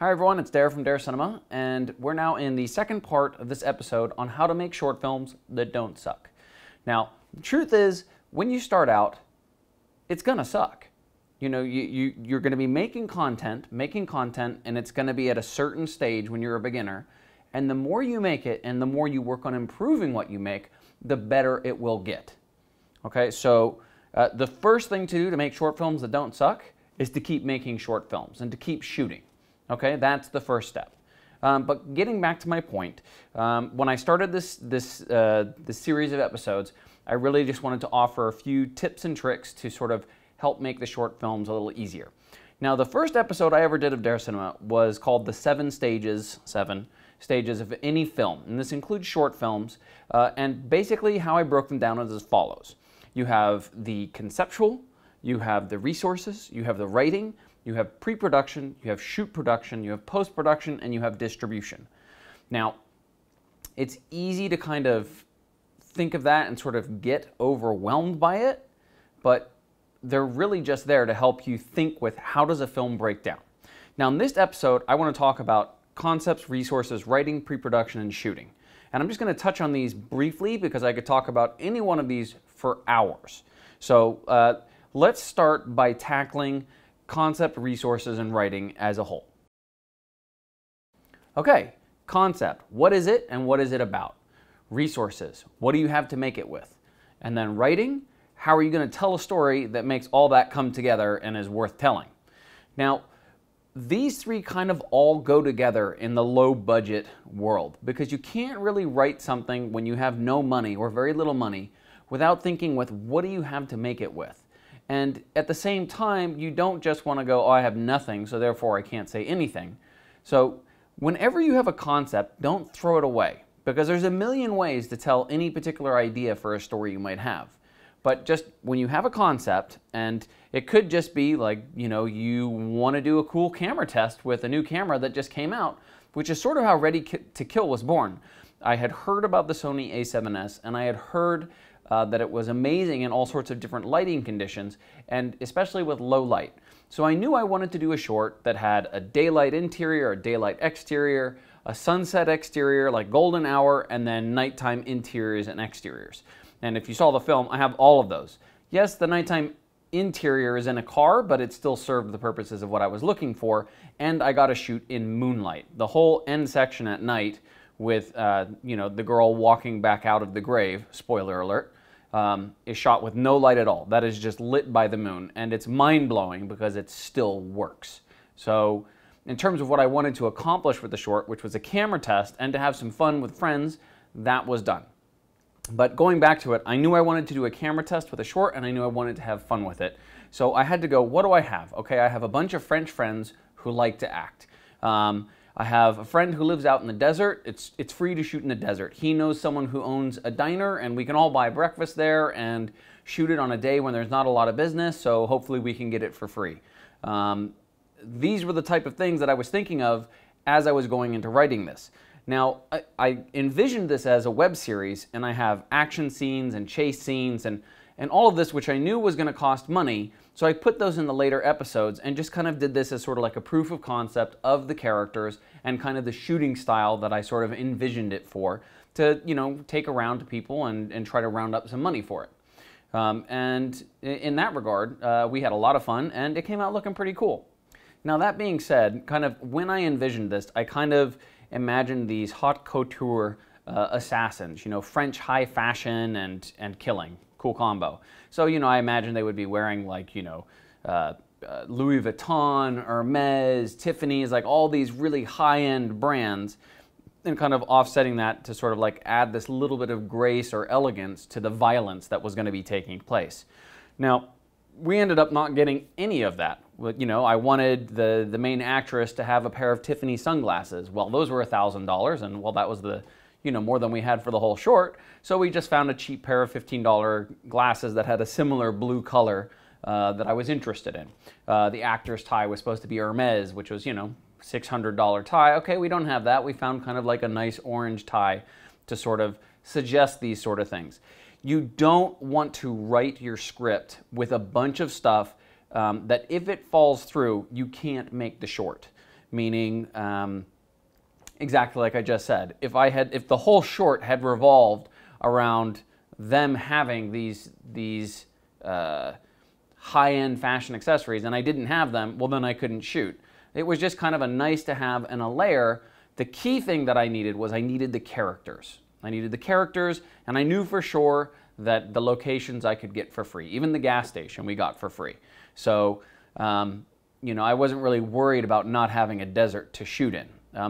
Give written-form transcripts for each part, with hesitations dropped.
Hi everyone, it's Dare from Dare Cinema, and we're now in the second part of this episode on how to make short films that don't suck. Now, the truth is, when you start out, it's gonna suck. You know, you're gonna be making content, and it's gonna be at a certain stage when you're a beginner, and the more you make it and the more you work on improving what you make, the better it will get. Okay, so the first thing to do to make short films that don't suck is to keep making short films and to keep shooting. Okay, that's the first step. But getting back to my point, when I started this series of episodes, I really just wanted to offer a few tips and tricks to sort of help make the short films a little easier. Now, the first episode I ever did of Dare Cinema was called the seven stages of any film, and this includes short films, and basically how I broke them down is as follows. You have the conceptual, you have the resources, you have the writing, you have pre-production, you have shoot production, you have post-production, and you have distribution. Now, it's easy to kind of think of that and sort of get overwhelmed by it, but they're really just there to help you think with how does a film break down. Now, in this episode, I want to talk about concepts, resources, writing, pre-production, and shooting. And I'm just going to touch on these briefly because I could talk about any one of these for hours. So let's start by tackling concept, resources, and writing as a whole. Okay, concept. What is it and what is it about? Resources. What do you have to make it with? And then writing. How are you going to tell a story that makes all that come together and is worth telling? Now, these three kind of all go together in the low budget world because you can't really write something when you have no money or very little money without thinking with what do you have to make it with? And at the same time, you don't just want to go, oh, I have nothing, so therefore I can't say anything. So whenever you have a concept, don't throw it away because there's a million ways to tell any particular idea for a story you might have. But just when you have a concept, and it could just be like, you know, you want to do a cool camera test with a new camera that just came out, which is sort of how Ready to Kill was born. I had heard about the Sony a7S, and I had heard that it was amazing in all sorts of different lighting conditions, and especially with low light. So I knew I wanted to do a short that had a daylight interior, a daylight exterior, a sunset exterior like golden hour, and then nighttime interiors and exteriors. And if you saw the film, I have all of those. Yes, the nighttime interior is in a car, but it still served the purposes of what I was looking for, and I got to shoot in moonlight. The whole end section at night with you know, the girl walking back out of the grave, spoiler alert, is shot with no light at all. That is just lit by the moon, and it's mind-blowing because it still works. So in terms of what I wanted to accomplish with the short, which was a camera test and to have some fun with friends, that was done. But going back to it, I knew I wanted to do a camera test with a short, and I knew I wanted to have fun with it. So I had to go, what do I have? Okay, I have a bunch of French friends who like to act. I have a friend who lives out in the desert. It's free to shoot in the desert. He knows someone who owns a diner, and we can all buy breakfast there and shoot it on a day when there's not a lot of business, so hopefully we can get it for free. These were the type of things that I was thinking of as I was going into writing this. Now, I envisioned this as a web series, and I have action scenes and chase scenes and all of this, which I knew was going to cost money, so I put those in the later episodes and just kind of did this as sort of like a proof of concept of the characters and kind of the shooting style that I sort of envisioned it for to, you know, take around to people and try to round up some money for it. And in that regard, we had a lot of fun, and it came out looking pretty cool. Now, that being said, kind of when I envisioned this, I kind of imagined these haute couture assassins, you know, French high fashion and killing. Cool combo. So, you know, I imagine they would be wearing like, you know, Louis Vuitton, Hermes, Tiffany's, like all these really high-end brands, and kind of offsetting that to sort of like add this little bit of grace or elegance to the violence that was going to be taking place. Now, we ended up not getting any of that. You know, I wanted the main actress to have a pair of Tiffany sunglasses. Well, those were $1,000, and well, that was the, you know, more than we had for the whole short. So we just found a cheap pair of $15 glasses that had a similar blue color that I was interested in. The actor's tie was supposed to be Hermes, which was, you know, $600 tie. Okay, we don't have that. We found kind of like a nice orange tie to sort of suggest these sort of things. You don't want to write your script with a bunch of stuff that if it falls through, you can't make the short. meaning exactly like I just said. If the whole short had revolved around them having these high-end fashion accessories and I didn't have them, well, then I couldn't shoot. It was just kind of a nice to have and a layer. The key thing that I needed was I needed the characters. I needed the characters, and I knew for sure that the locations I could get for free. Even the gas station we got for free. So, you know, I wasn't really worried about not having a desert to shoot in.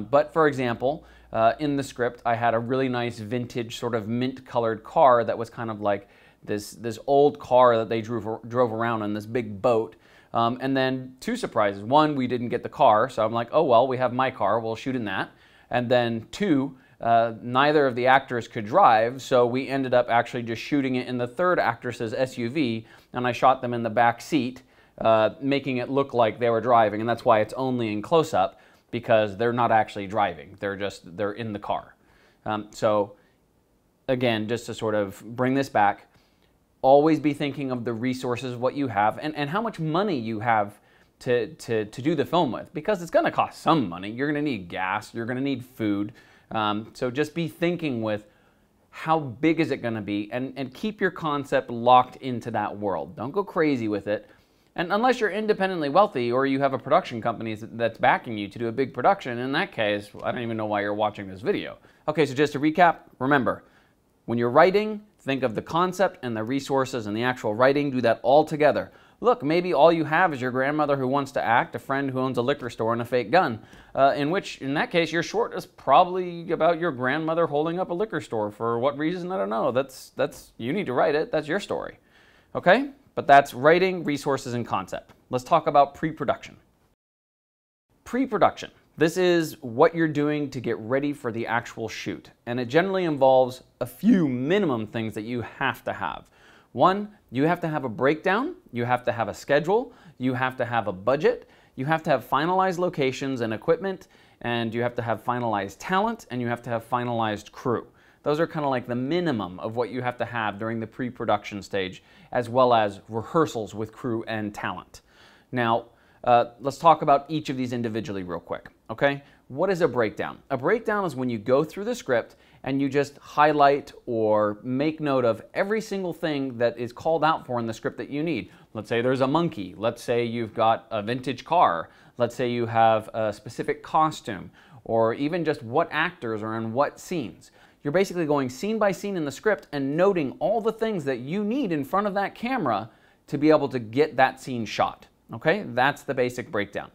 But for example, in the script, I had a really nice vintage sort of mint-colored car that was kind of like this old car that they drove around on this big boat. And then two surprises. One, we didn't get the car, so I'm like, oh well, we have my car, we'll shoot in that. And then two, neither of the actors could drive, so we ended up actually just shooting it in the third actress's SUV, and I shot them in the back seat, making it look like they were driving, and that's why it's only in close-up, because they're not actually driving, they're in the car. So again, just to sort of bring this back, always be thinking of the resources, what you have, and how much money you have to do the film with, because it's going to cost some money. You're going to need gas, you're going to need food. So just be thinking with how big is it going to be, and keep your concept locked into that world. Don't go crazy with it. And unless you're independently wealthy or you have a production company that's backing you to do a big production, in that case, I don't even know why you're watching this video. Okay, so just to recap, remember, when you're writing, think of the concept and the resources and the actual writing. Do that all together. Look, maybe all you have is your grandmother who wants to act, a friend who owns a liquor store, and a fake gun. In that case, your short is probably about your grandmother holding up a liquor store. For what reason, I don't know. You need to write it. That's your story. Okay? But that's writing, resources, and concept. Let's talk about pre-production. Pre-production. This is what you're doing to get ready for the actual shoot. And it generally involves a few minimum things that you have to have. One, you have to have a breakdown, you have to have a schedule, you have to have a budget, you have to have finalized locations and equipment, and you have to have finalized talent, and you have to have finalized crew. Those are kind of like the minimum of what you have to have during the pre-production stage, as well as rehearsals with crew and talent. Now, let's talk about each of these individually real quick, okay? What is a breakdown? A breakdown is when you go through the script and you just highlight or make note of every single thing that is called out for in the script that you need. Let's say there's a monkey. Let's say you've got a vintage car. Let's say you have a specific costume, or even just what actors are in what scenes. You're basically going scene by scene in the script and noting all the things that you need in front of that camera to be able to get that scene shot. Okay, that's the basic breakdown.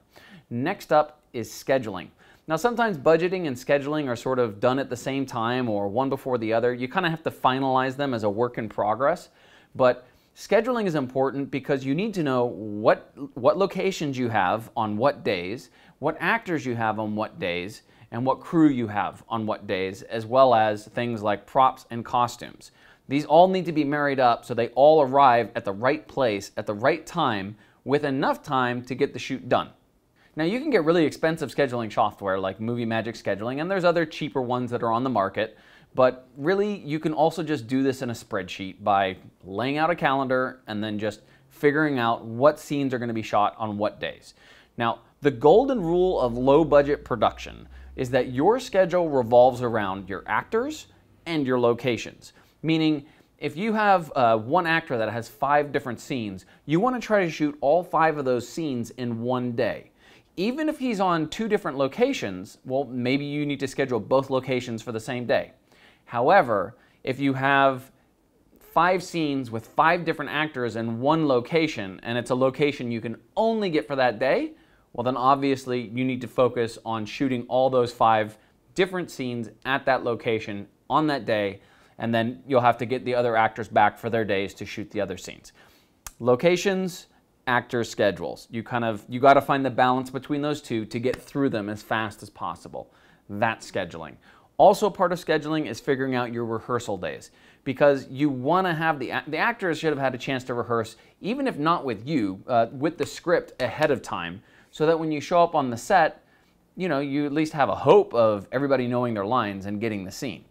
Next up is scheduling. Now sometimes budgeting and scheduling are sort of done at the same time or one before the other. You kind of have to finalize them as a work in progress. But scheduling is important because you need to know what locations you have on what days, what actors you have on what days, and what crew you have on what days, as well as things like props and costumes. These all need to be married up so they all arrive at the right place at the right time with enough time to get the shoot done. Now you can get really expensive scheduling software like Movie Magic Scheduling, and there's other cheaper ones that are on the market, but really you can also just do this in a spreadsheet by laying out a calendar and then just figuring out what scenes are going to be shot on what days. Now, the golden rule of low budget production is that your schedule revolves around your actors and your locations, meaning if you have one actor that has 5 different scenes, you want to try to shoot all 5 of those scenes in one day. Even if he's on 2 different locations, well, maybe you need to schedule both locations for the same day. However, if you have 5 scenes with 5 different actors in one location, and it's a location you can only get for that day, well then obviously you need to focus on shooting all those 5 different scenes at that location on that day, and then you'll have to get the other actors back for their days to shoot the other scenes. Locations, actors' schedules. You got to find the balance between those two to get through them as fast as possible. That's scheduling. Also part of scheduling is figuring out your rehearsal days, because you want to have the actors should have had a chance to rehearse, even if not with you, with the script ahead of time, so that when you show up on the set, you know, you at least have a hope of everybody knowing their lines and getting the scene.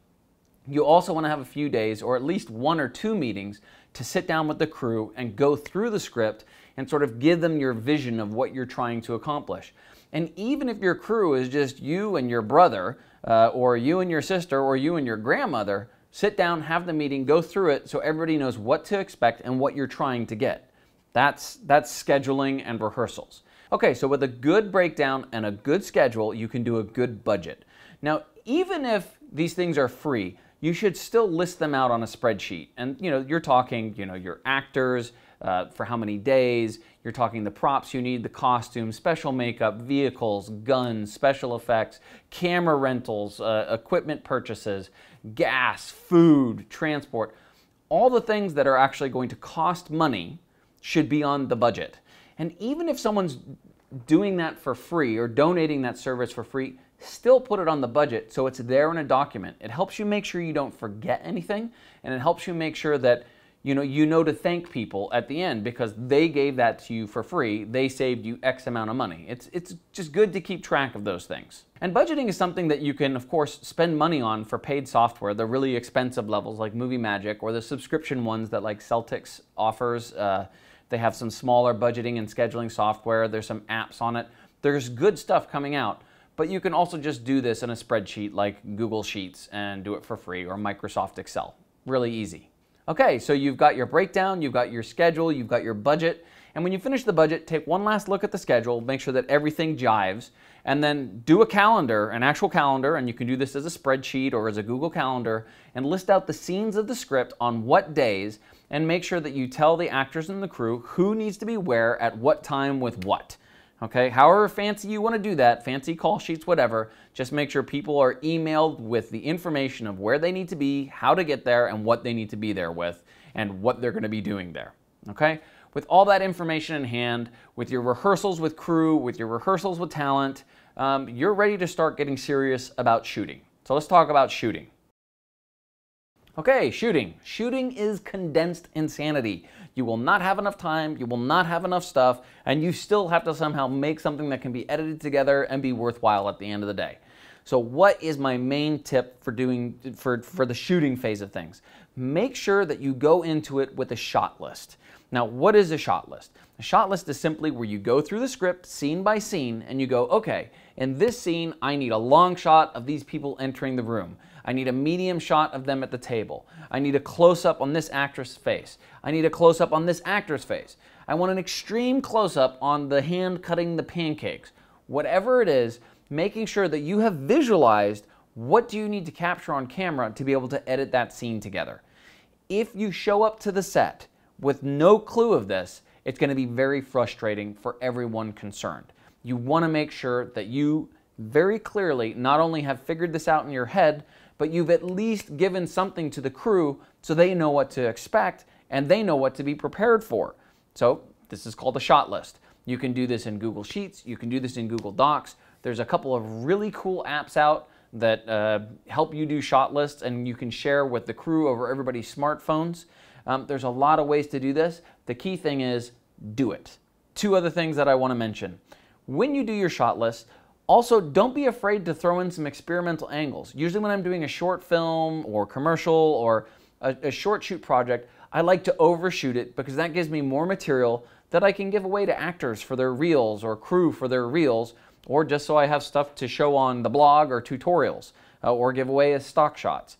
You also want to have a few days, or at least 1 or 2 meetings, to sit down with the crew and go through the script and sort of give them your vision of what you're trying to accomplish. And even if your crew is just you and your brother, or you and your sister, or you and your grandmother, sit down, have the meeting, go through it so everybody knows what to expect and what you're trying to get. That's scheduling and rehearsals. Okay, so with a good breakdown and a good schedule, you can do a good budget. Now, even if these things are free, you should still list them out on a spreadsheet. And you're talking, your actors, for how many days, you're talking the props you need, the costumes, special makeup, vehicles, guns, special effects, camera rentals, equipment purchases, gas, food, transport. All the things that are actually going to cost money should be on the budget. And even if someone's doing that for free or donating that service for free, still put it on the budget so it's there in a document. It helps you make sure you don't forget anything, and it helps you make sure that you know to thank people at the end because they gave that to you for free. They saved you X amount of money. It's just good to keep track of those things. And budgeting is something that you can, of course, spend money on for paid software, the really expensive levels like Movie Magic, or the subscription ones that like Celtics offers. They have some smaller budgeting and scheduling software. There's some apps on it. There's good stuff coming out. But you can also just do this in a spreadsheet like Google Sheets and do it for free, or Microsoft Excel. Really easy. Okay, so you've got your breakdown, you've got your schedule, you've got your budget, and when you finish the budget, take one last look at the schedule, make sure that everything jives, and then do a calendar, an actual calendar, and you can do this as a spreadsheet or as a Google Calendar, and list out the scenes of the script on what days, and make sure that you tell the actors and the crew who needs to be where at what time with what. Okay, however fancy you want to do that, fancy call sheets, whatever, just make sure people are emailed with the information of where they need to be, how to get there, and what they need to be there with, and what they're going to be doing there. Okay, with all that information in hand, with your rehearsals with crew, with your rehearsals with talent, you're ready to start getting serious about shooting. So let's talk about shooting. Okay, shooting. Shooting is condensed insanity. You will not have enough time, you will not have enough stuff, and you still have to somehow make something that can be edited together and be worthwhile at the end of the day. So what is my main tip for the shooting phase of things? Make sure that you go into it with a shot list. Now, what is a shot list? A shot list is simply where you go through the script scene by scene and you go, okay, in this scene, I need a long shot of these people entering the room. I need a medium shot of them at the table. I need a close-up on this actress' face. I need a close-up on this actor's face. I want an extreme close-up on the hand cutting the pancakes. Whatever it is, making sure that you have visualized what do you need to capture on camera to be able to edit that scene together. If you show up to the set with no clue of this, it's going to be very frustrating for everyone concerned. You want to make sure that you very clearly not only have figured this out in your head, but you've at least given something to the crew so they know what to expect and they know what to be prepared for. So this is called a shot list. You can do this in Google Sheets, you can do this in Google Docs. There's a couple of really cool apps out that help you do shot lists and you can share with the crew over everybody's smartphones. There's a lot of ways to do this. The key thing is do it. Two other things that I want to mention. When you do your shot list, also, don't be afraid to throw in some experimental angles. Usually when I'm doing a short film or commercial or a short shoot project, I like to overshoot it because that gives me more material that I can give away to actors for their reels or crew for their reels, or just so I have stuff to show on the blog or tutorials, or give away as stock shots.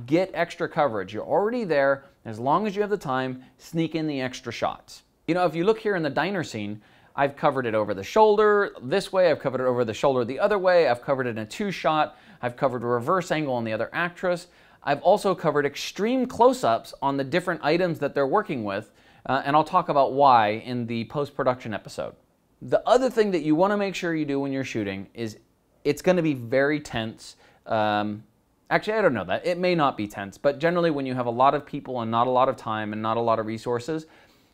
Get extra coverage. You're already there. As long as you have the time, sneak in the extra shots. You know, if you look here in the diner scene, I've covered it over the shoulder this way, I've covered it over the shoulder the other way, I've covered it in a two-shot, I've covered a reverse angle on the other actress. I've also covered extreme close-ups on the different items that they're working with, and I'll talk about why in the post-production episode. The other thing that you want to make sure you do when you're shooting is it's going to be very tense. Actually, I don't know that. It may not be tense, but generally when you have a lot of people and not a lot of time and not a lot of resources,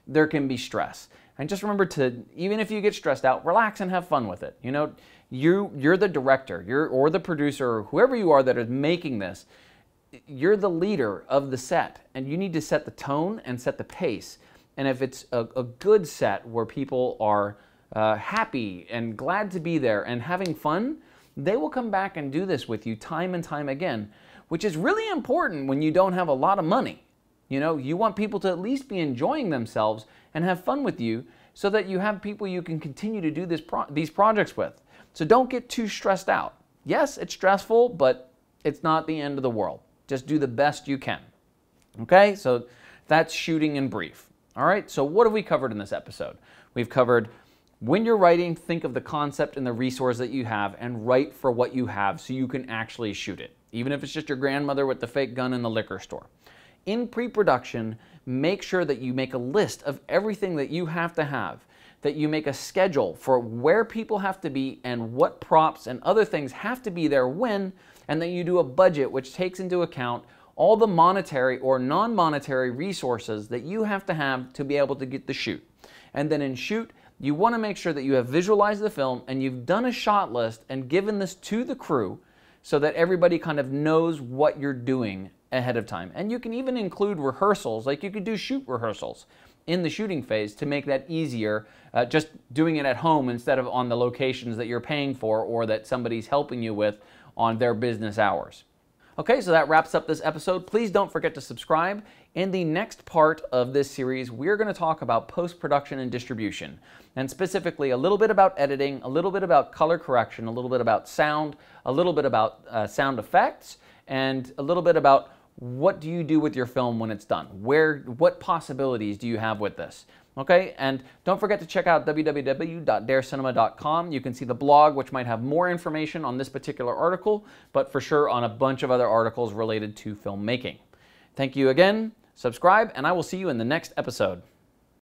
there can be stress. And just remember to, even if you get stressed out, relax and have fun with it. You know, you're the director, or the producer, or whoever you are that is making this. You're the leader of the set, and you need to set the tone and set the pace. And if it's a good set where people are happy and glad to be there and having fun, they will come back and do this with you time and time again, which is really important when you don't have a lot of money. You know, you want people to at least be enjoying themselves and have fun with you so that you have people you can continue to do these projects with. So don't get too stressed out. Yes, it's stressful, but it's not the end of the world. Just do the best you can. Okay, so that's shooting in brief. All right, so what have we covered in this episode? We've covered when you're writing, think of the concept and the resource that you have and write for what you have so you can actually shoot it, even if it's just your grandmother with the fake gun in the liquor store. In pre-production, make sure that you make a list of everything that you have to have, that you make a schedule for where people have to be and what props and other things have to be there when, and that you do a budget which takes into account all the monetary or non-monetary resources that you have to be able to get the shoot. And then in shoot, you want to make sure that you have visualized the film and you've done a shot list and given this to the crew so that everybody kind of knows what you're doing ahead of time. And you can even include rehearsals, like you could do shoot rehearsals in the shooting phase to make that easier, just doing it at home instead of on the locations that you're paying for or that somebody's helping you with on their business hours. Okay, so that wraps up this episode. Please don't forget to subscribe. In the next part of this series, we're going to talk about post-production and distribution, and specifically a little bit about editing, a little bit about color correction, a little bit about sound, a little bit about sound effects, and a little bit about what do you do with your film when it's done? What possibilities do you have with this? Okay, and don't forget to check out www.darecinema.com. You can see the blog, which might have more information on this particular article, but for sure on a bunch of other articles related to filmmaking. Thank you again, subscribe, and I will see you in the next episode.